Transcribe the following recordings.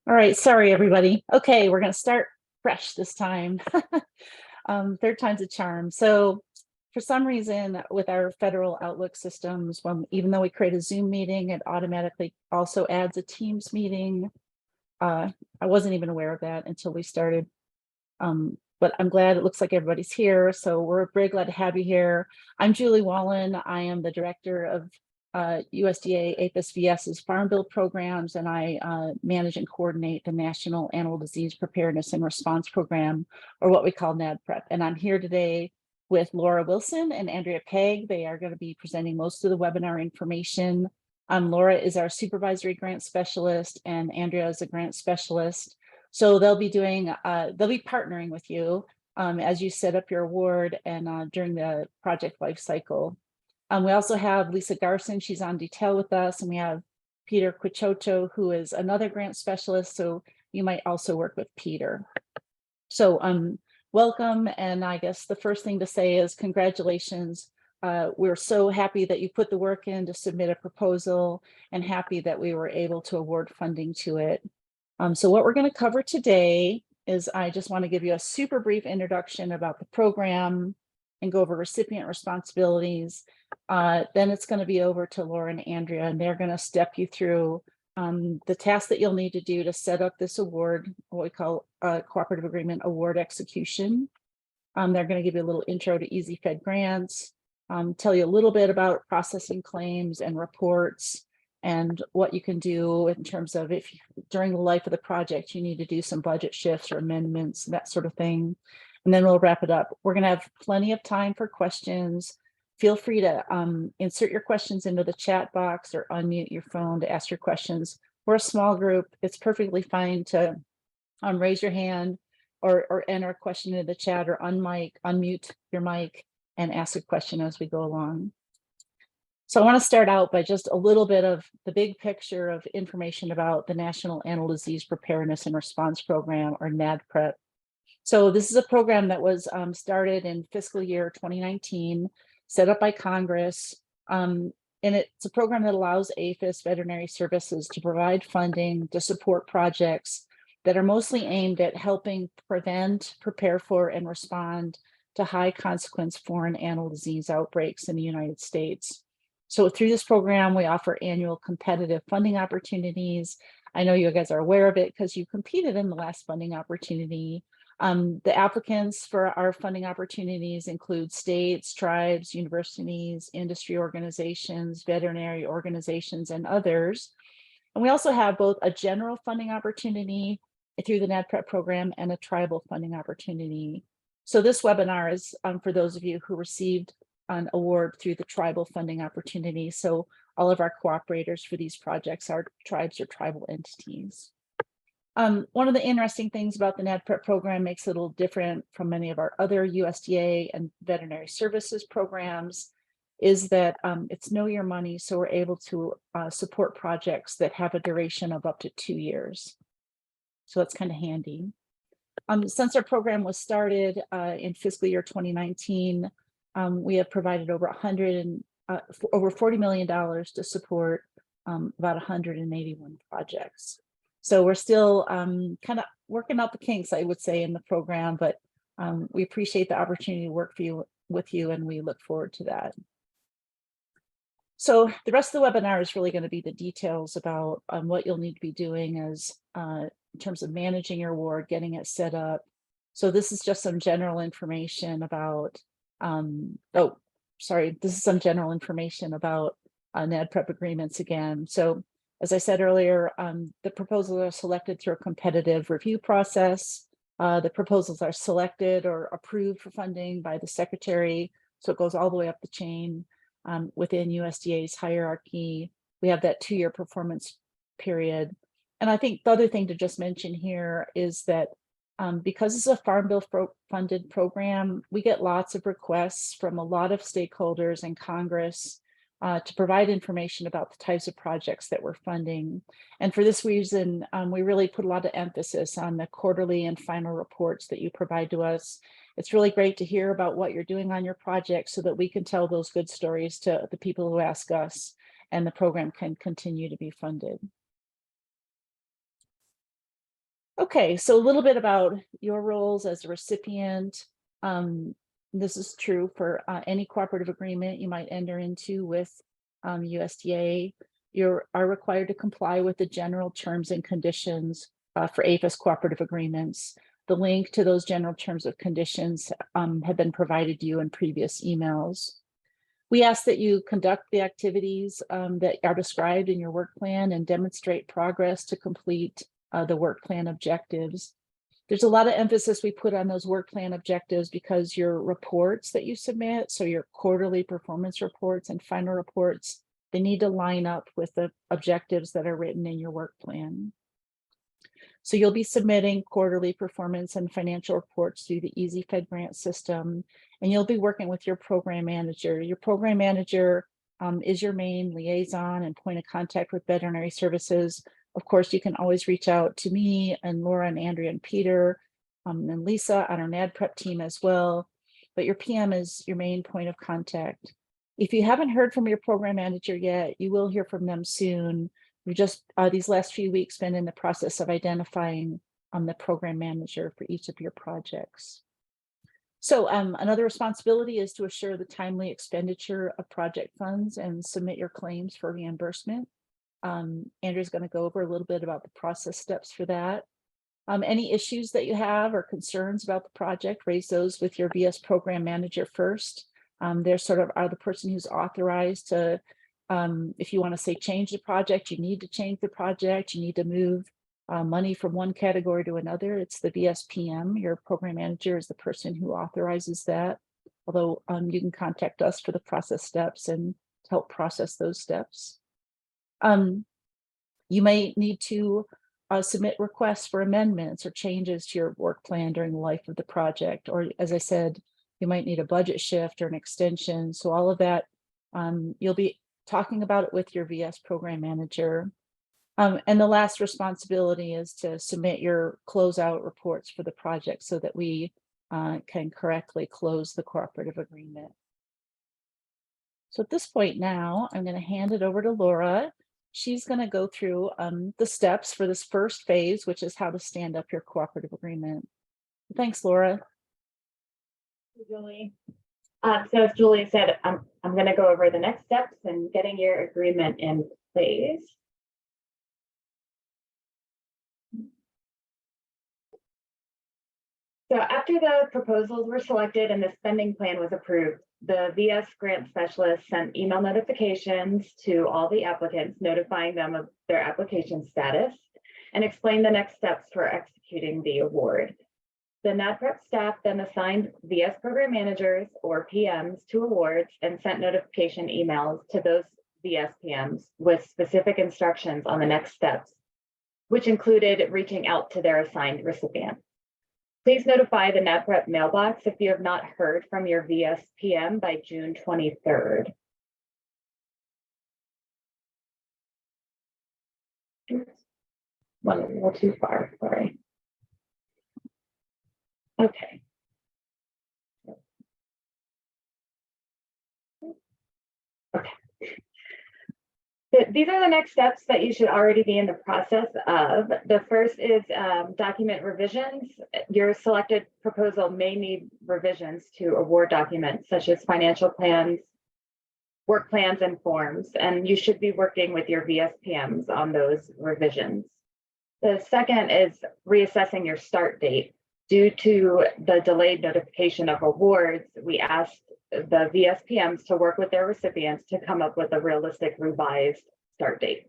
All right, sorry everybody. Okay, we're going to start fresh this time. Third time's a charm. So for some reason with our federal Outlook systems, even though we create a Zoom meeting, it automatically also adds a Teams meeting. I wasn't even aware of that until we started. But I'm glad it looks like everybody's here. So we're very glad to have you here. I'm Julie Wallen. I am the director of USDA APHIS-VS's Farm Bill programs, and I manage and coordinate the National Animal Disease Preparedness and Response Program, or what we call NADPRP. And I'm here today with Laura Wilson and Andrea Pegg. They are going to be presenting most of the webinar information. Laura is our supervisory grant specialist, and Andrea is a grant specialist. So they'll be partnering with you as you set up your award and during the project life cycle. We also have Lisa Garson, she's on detail with us, and we have Peter Quichoto, who is another grant specialist, so you might also work with Peter. So welcome, and I guess the first thing to say is congratulations. We're so happy that you put the work in to submit a proposal and happy that we were able to award funding to it. So what we're going to cover today is I just want to give you a super brief introduction about the program and go over recipient responsibilities. Then it's going to be over to Laura and Andrea, and they're going to step you through the tasks that you'll need to do to set up this award, what we call a cooperative agreement award execution. They're going to give you a little intro to Easy Fed grants, tell you a little bit about processing claims and reports, and what you can do in terms of if during the life of the project you need to do some budget shifts or amendments, that sort of thing. And then we'll wrap it up. We're going to have plenty of time for questions. Feel free to insert your questions into the chat box or unmute your phone to ask your questions. We're a small group. It's perfectly fine to raise your hand or enter a question into the chat or unmute your mic and ask a question as we go along. So I want to start out by just a little bit of the big picture of information about the National Animal Disease Preparedness and Response Program, or NADPRP. So this is a program that was started in fiscal year 2019, set up by Congress. And it's a program that allows APHIS Veterinary Services to provide funding to support projects that are mostly aimed at helping prevent, prepare for, and respond to high consequence foreign animal disease outbreaks in the United States. So through this program, we offer annual competitive funding opportunities. I know you guys are aware of it because you competed in the last funding opportunity. The applicants for our funding opportunities include states, tribes, universities, industry organizations, veterinary organizations, and others. And we also have both a general funding opportunity through the NADPRP program and a tribal funding opportunity. So this webinar is for those of you who received an award through the tribal funding opportunity. So all of our cooperators for these projects are tribes or tribal entities. One of the interesting things about the NADPRP program makes it a little different from many of our other USDA and veterinary services programs is that it's know your money. So we're able to support projects that have a duration of up to 2 years. So that's kind of handy. Since our program was started in fiscal year 2019, we have provided over $40 million to support about 181 projects. So we're still kind of working out the kinks, I would say, in the program, but we appreciate the opportunity to work with you, and we look forward to that. So the rest of the webinar is really going to be the details about what you'll need to be doing as in terms of managing your award, getting it set up. So this is just some general information about this is some general information about NADPRP agreements again. So as I said earlier, the proposals are selected through a competitive review process. The proposals are selected or approved for funding by the secretary. So it goes all the way up the chain within USDA's hierarchy. We have that 2-year performance period. And I think the other thing to just mention here is that because it's a Farm Bill funded program, we get lots of requests from a lot of stakeholders in Congress to provide information about the types of projects that we're funding. And for this reason, we really put a lot of emphasis on the quarterly and final reports that you provide to us. It's really great to hear about what you're doing on your project so that we can tell those good stories to the people who ask us, and the program can continue to be funded. Okay, so a little bit about your roles as a recipient. This is true for any cooperative agreement you might enter into with USDA. You are required to comply with the general terms and conditions for APHIS cooperative agreements. The link to those general terms of conditions have been provided to you in previous emails. We ask that you conduct the activities that are described in your work plan and demonstrate progress to complete the work plan objectives. There's a lot of emphasis we put on those work plan objectives because your reports that you submit, so your quarterly performance reports and final reports, they need to line up with the objectives that are written in your work plan. So you'll be submitting quarterly performance and financial reports through the EasyFed grant system, and you'll be working with your program manager. Your program manager is your main liaison and point of contact with veterinary services. Of course, you can always reach out to me and Laura and Andrea and Peter and Lisa on our NADPRP team as well, but your PM is your main point of contact. If you haven't heard from your program manager yet, you will hear from them soon. We've just these last few weeks been in the process of identifying the program manager for each of your projects. So another responsibility is to assure the timely expenditure of project funds and submit your claims for reimbursement. Andrew's going to go over a little bit about the process steps for that. Any issues that you have or concerns about the project, raise those with your VS program manager first. They're sort of are the person who's authorized to, if you want to say change the project, you need to change the project, you need to move money from one category to another. It's the VSPM. Your program manager is the person who authorizes that. Although you can contact us for the process steps and to help process those steps. You may need to submit requests for amendments or changes to your work plan during the life of the project. Or as I said, you might need a budget shift or an extension. So all of that, you'll be talking about it with your VS program manager. And the last responsibility is to submit your closeout reports for the project so that we can correctly close the cooperative agreement. So at this point now, I'm going to hand it over to Laura. She's going to go through the steps for this first phase, which is how to stand up your cooperative agreement. Thanks, Laura. Julie. So as Julie said, I'm going to go over the next steps and getting your agreement in place. So after the proposals were selected and the spending plan was approved, the VS grant specialist sent email notifications to all the applicants, notifying them of their application status and explained the next steps for executing the award. The NADPRP staff then assigned VS program managers or PMs to awards and sent notification emails to those VS PMs with specific instructions on the next steps, which included reaching out to their assigned recipient. Please notify the NADPRP mailbox if you have not heard from your VS PM by June 23rd. One a little too far, sorry. Okay. Okay. These are the next steps that you should already be in the process of. The first is document revisions. Your selected proposal may need revisions to award documents such as financial plans, work plans, and forms, and you should be working with your VSPMs on those revisions. The second is reassessing your start date. Due to the delayed notification of awards, we asked the VSPMs to work with their recipients to come up with a realistic revised start date.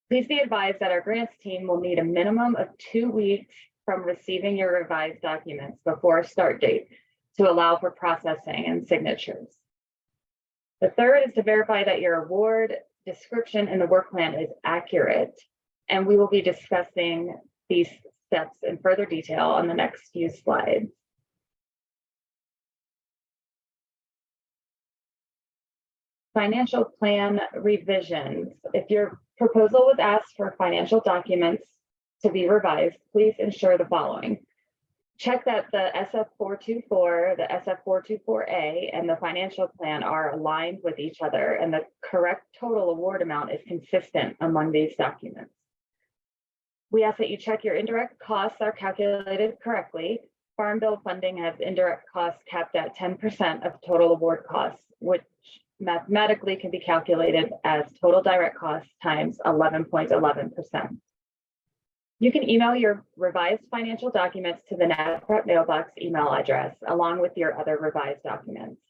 Please be advised that our grants team will need a minimum of 2 weeks from receiving your revised documents before start date to allow for processing and signatures. The third is to verify that your award description in the work plan is accurate, and we will be discussing these steps in further detail on the next few slides. Financial plan revisions. If your proposal was asked for financial documents to be revised, please ensure the following. Check that the SF424, the SF424A, and the financial plan are aligned with each other and the correct total award amount is consistent among these documents. We ask that you check your indirect costs are calculated correctly. Farm Bill funding has indirect costs capped at 10% of total award costs, which mathematically can be calculated as total direct costs times 11.11%. You can email your revised financial documents to the NADPRP mailbox email address, along with your other revised documents.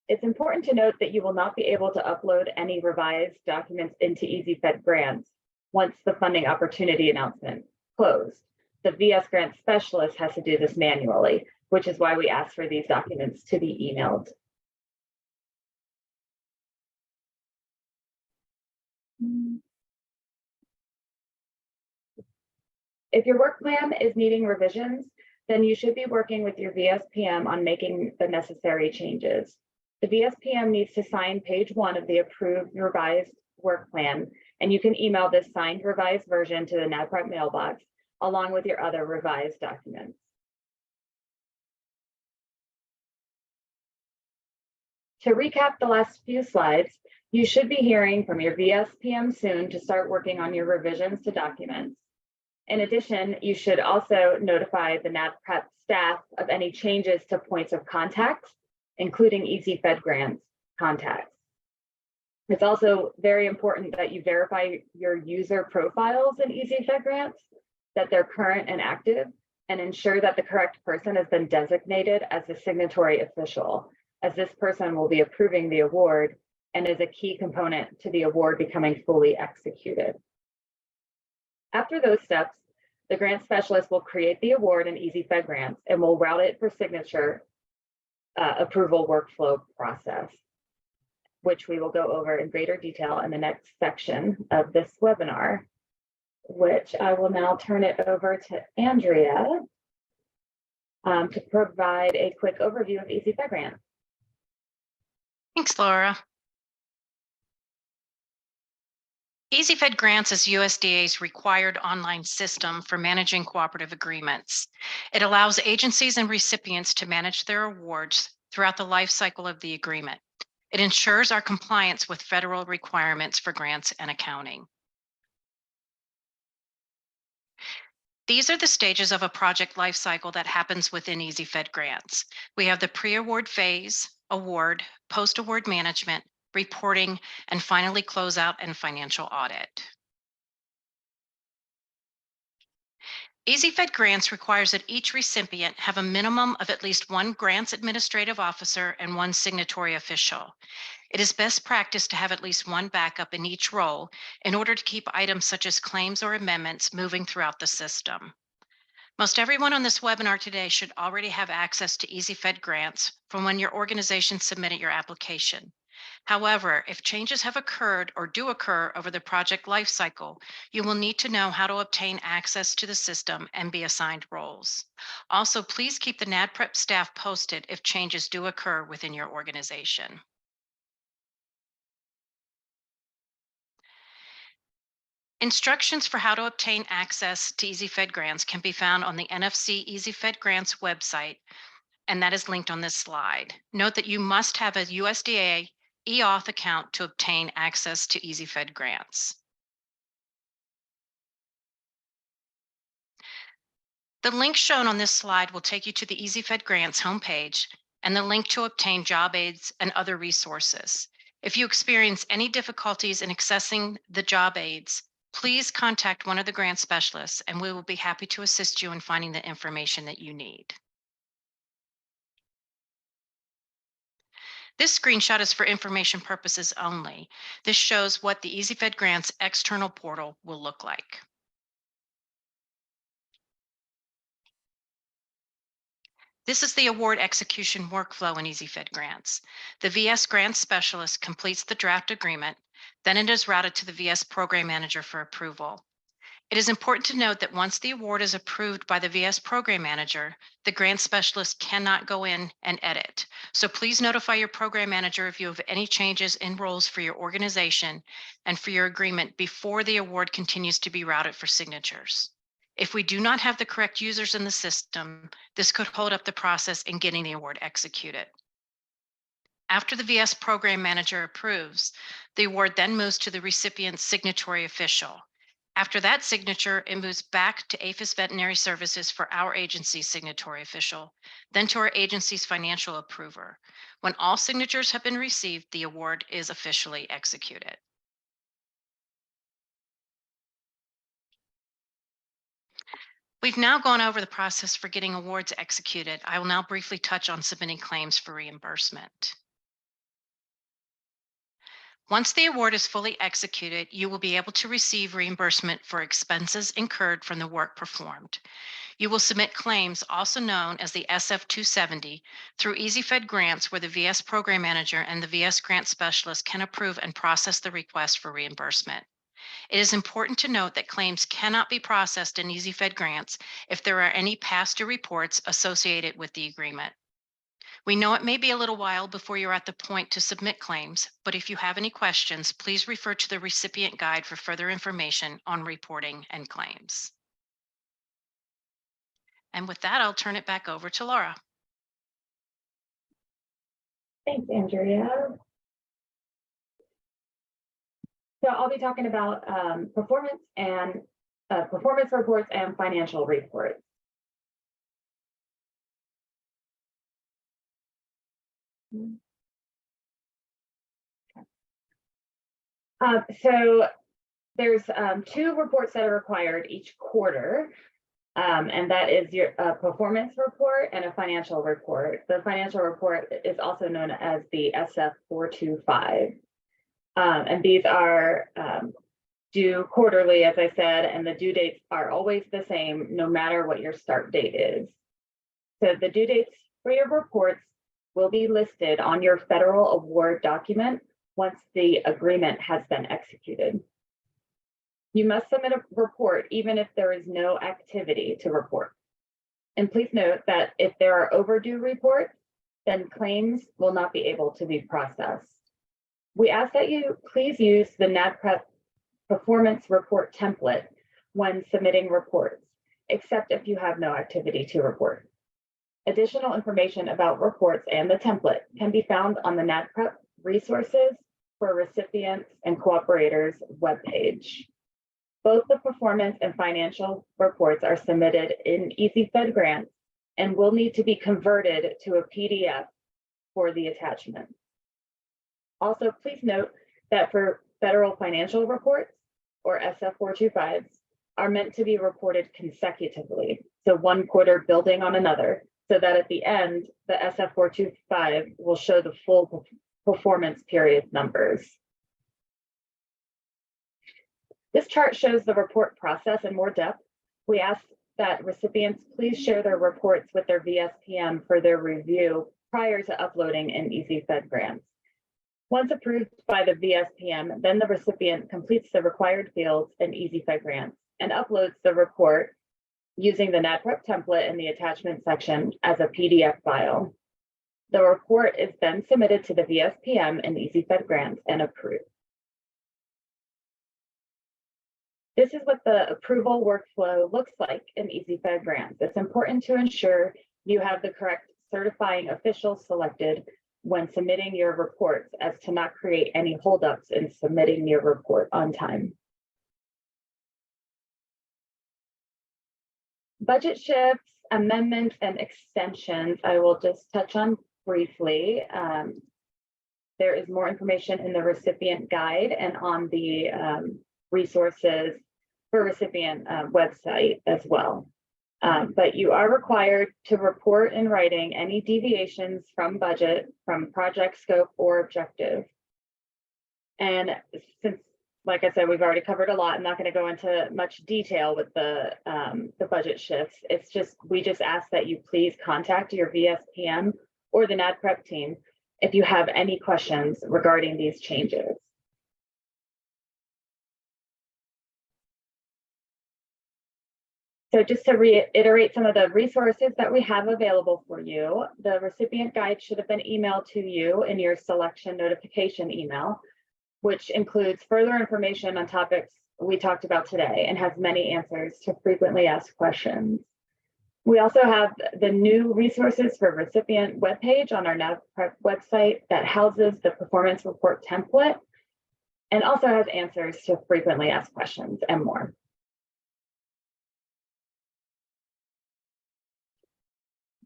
It's important to note that you will not be able to upload any revised documents into EasyFed grants once the funding opportunity announcement closed. The VS grant specialist has to do this manually, which is why we ask for these documents to be emailed. If your work plan is needing revisions, then you should be working with your VSPM on making the necessary changes. The VSPM needs to sign page 1 of the approved revised work plan, and you can email this signed revised version to the NADPRP mailbox along with your other revised documents. To recap the last few slides, you should be hearing from your VSPM soon to start working on your revisions to documents. In addition, you should also notify the NADPRP staff of any changes to points of contact, including EasyFed grants contacts. It's also very important that you verify your user profiles in EasyFed grants, that they're current and active, and ensure that the correct person has been designated as the signatory official, as this person will be approving the award and is a key component to the award becoming fully executed. After those steps, the grant specialist will create the award in EasyFed grants and will route it for signature approval workflow process, which we will go over in greater detail in the next section of this webinar, which I will now turn it over to Andrea to provide a quick overview of EasyFed grants. Thanks, Laura. EasyFed Grants is USDA's required online system for managing cooperative agreements. It allows agencies and recipients to manage their awards throughout the life cycle of the agreement. It ensures our compliance with federal requirements for grants and accounting. These are the stages of a project lifecycle that happens within EasyFed Grants. We have the pre-award phase, award, post-award management, reporting, and finally closeout and financial audit. EasyFed Grants requires that each recipient have a minimum of at least one grants administrative officer and one signatory official. It is best practice to have at least one backup in each role in order to keep items such as claims or amendments moving throughout the system. Most everyone on this webinar today should already have access to EasyFed Grants from when your organization submitted your application. However, if changes have occurred or do occur over the project lifecycle, you will need to know how to obtain access to the system and be assigned roles. Also, please keep the NADPRP staff posted if changes do occur within your organization. Instructions for how to obtain access to EasyFed Grants can be found on the NFC EasyFed Grants website, and that is linked on this slide. Note that you must have a USDA eAuth account to obtain access to EasyFed Grants. The link shown on this slide will take you to the EasyFed Grants homepage and the link to obtain job aids and other resources. If you experience any difficulties in accessing the job aids, please contact one of the grant specialists and we will be happy to assist you in finding the information that you need. This screenshot is for information purposes only. This shows what the EasyFed Grants external portal will look like. This is the award execution workflow in EasyFed Grants. The VS Grants Specialist completes the draft agreement, then it is routed to the VS Program Manager for approval. It is important to note that once the award is approved by the VS Program Manager, the grant specialist cannot go in and edit. So please notify your program manager if you have any changes in roles for your organization and for your agreement before the award continues to be routed for signatures. If we do not have the correct users in the system, this could hold up the process in getting the award executed. After the VS Program Manager approves, the award then moves to the recipient's signatory official. After that signature, it moves back to APHIS Veterinary Services for our agency's signatory official, then to our agency's financial approver. When all signatures have been received, the award is officially executed. We've now gone over the process for getting awards executed. I will now briefly touch on submitting claims for reimbursement. Once the award is fully executed, you will be able to receive reimbursement for expenses incurred from the work performed. You will submit claims, also known as the SF-270, through EasyFed grants where the VS program manager and the VS grant specialist can approve and process the request for reimbursement. It is important to note that claims cannot be processed in EasyFed grants if there are any past due reports associated with the agreement. We know it may be a little while before you're at the point to submit claims, but if you have any questions, please refer to the recipient guide for further information on reporting and claims. And with that, I'll turn it back over to Laura. Thanks, Andrea. So I'll be talking about performance reports and financial reports. So there's 2 reports that are required each quarter, and that is your performance report and a financial report. The financial report is also known as the SF-425. And these are due quarterly, as I said, and the due dates are always the same, no matter what your start date is. So the due dates for your reports will be listed on your federal award document once the agreement has been executed. You must submit a report even if there is no activity to report. And please note that if there are overdue reports, then claims will not be able to be processed. We ask that you please use the NADPRP performance report template when submitting reports, except if you have no activity to report. Additional information about reports and the template can be found on the NADPRP resources for recipients and cooperators webpage. Both the performance and financial reports are submitted in EasyFed grants and will need to be converted to a PDF for the attachment. Also, please note that for federal financial reports, or SF-425s, are meant to be reported consecutively, so one quarter building on another, so that at the end, the SF-425 will show the full performance period numbers. This chart shows the report process in more depth. We ask that recipients please share their reports with their VSPM for their review prior to uploading in EasyFed grants. Once approved by the VSPM, then the recipient completes the required fields in EasyFed grants and uploads the report using the NADPRP template in the attachment section as a PDF file. The report is then submitted to the VSPM in EasyFed grants and approved. This is what the approval workflow looks like in EasyFed grants. It's important to ensure you have the correct certifying official selected when submitting your reports, as to not create any holdups in submitting your report on time. Budget shifts, amendments, and extensions, I will just touch on briefly. There is more information in the recipient guide and on the resources for recipient website as well. But you are required to report in writing any deviations from budget, from project scope or objective. And since, like I said, we've already covered a lot, I'm not going to go into much detail with the budget shifts. It's just, we just ask that you please contact your VSPM or the NADPRP team if you have any questions regarding these changes. So just to reiterate some of the resources that we have available for you, the recipient guide should have been emailed to you in your selection notification email, which includes further information on topics we talked about today and has many answers to frequently asked questions. We also have the new resources for recipient webpage on our NADPRP website that houses the performance report template and also has answers to frequently asked questions and more.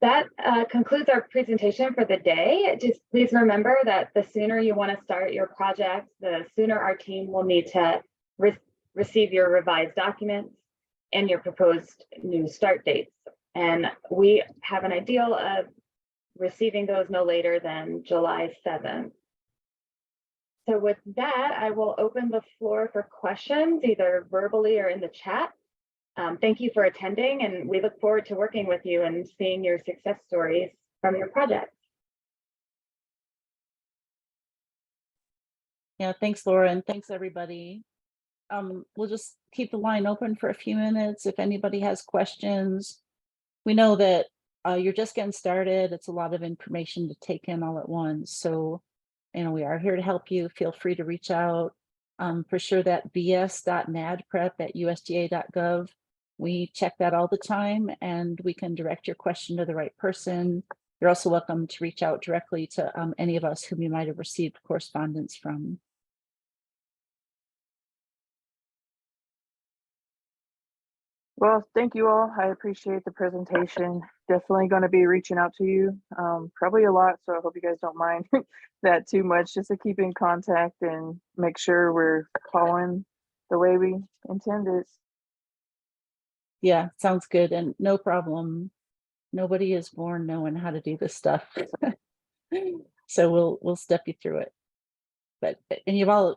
That concludes our presentation for the day. Just please remember that the sooner you want to start your project, the sooner our team will need to receive your revised documents and your proposed new start dates. And we have an ideal of receiving those no later than July 7th. So with that, I will open the floor for questions, either verbally or in the chat. Thank you for attending, and we look forward to working with you and seeing your success stories from your project. Yeah, thanks, Laura, and thanks, everybody. We'll just keep the line open for a few minutes if anybody has questions. We know that you're just getting started. It's a lot of information to take in all at once. So, we are here to help you. Feel free to reach out. For sure, that bs.nadprep@usda.gov. We check that all the time, and we can direct your question to the right person. You're also welcome to reach out directly to any of us whom you might have received correspondence from. Well, thank you all. I appreciate the presentation. Definitely going to be reaching out to you, probably a lot. So I hope you guys don't mind that too much, just to keep in contact and make sure we're following the way we intended. Yeah, sounds good. And no problem. Nobody is born knowing how to do this stuff. So we'll step you through it. And you've all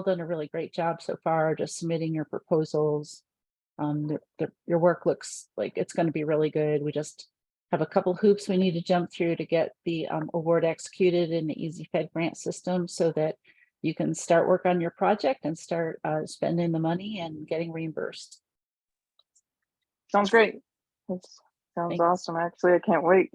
done a really great job so far, just submitting your proposals. Your work looks like it's going to be really good. We just have a couple hoops we need to jump through to get the award executed in the EasyFed grant system so that you can start work on your project and start spending the money and getting reimbursed. Sounds great. Sounds Thanks. awesome. Actually, I can't wait.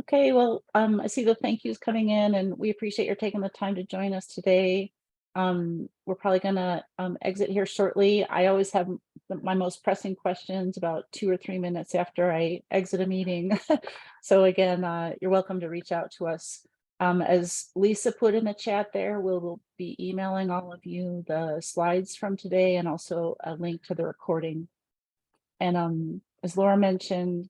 Okay, well, I see the thank yous coming in, and we appreciate your taking the time to join us today. We're probably gonna exit here shortly. I always have my most pressing questions about 2 or 3 minutes after I exit a meeting. So again, you're welcome to reach out to us. As Lisa put in the chat there, we'll be emailing all of you the slides from today and also a link to the recording. And as Laura mentioned,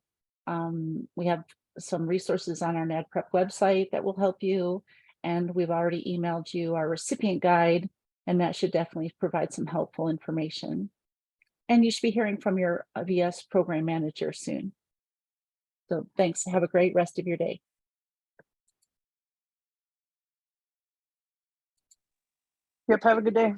we have some resources on our NADPRP website that will help you. And we've already emailed you our recipient guide, and that should definitely provide some helpful information. And you should be hearing from your VS program manager soon. So thanks. Have a great rest of your day. Yep. Have a good day.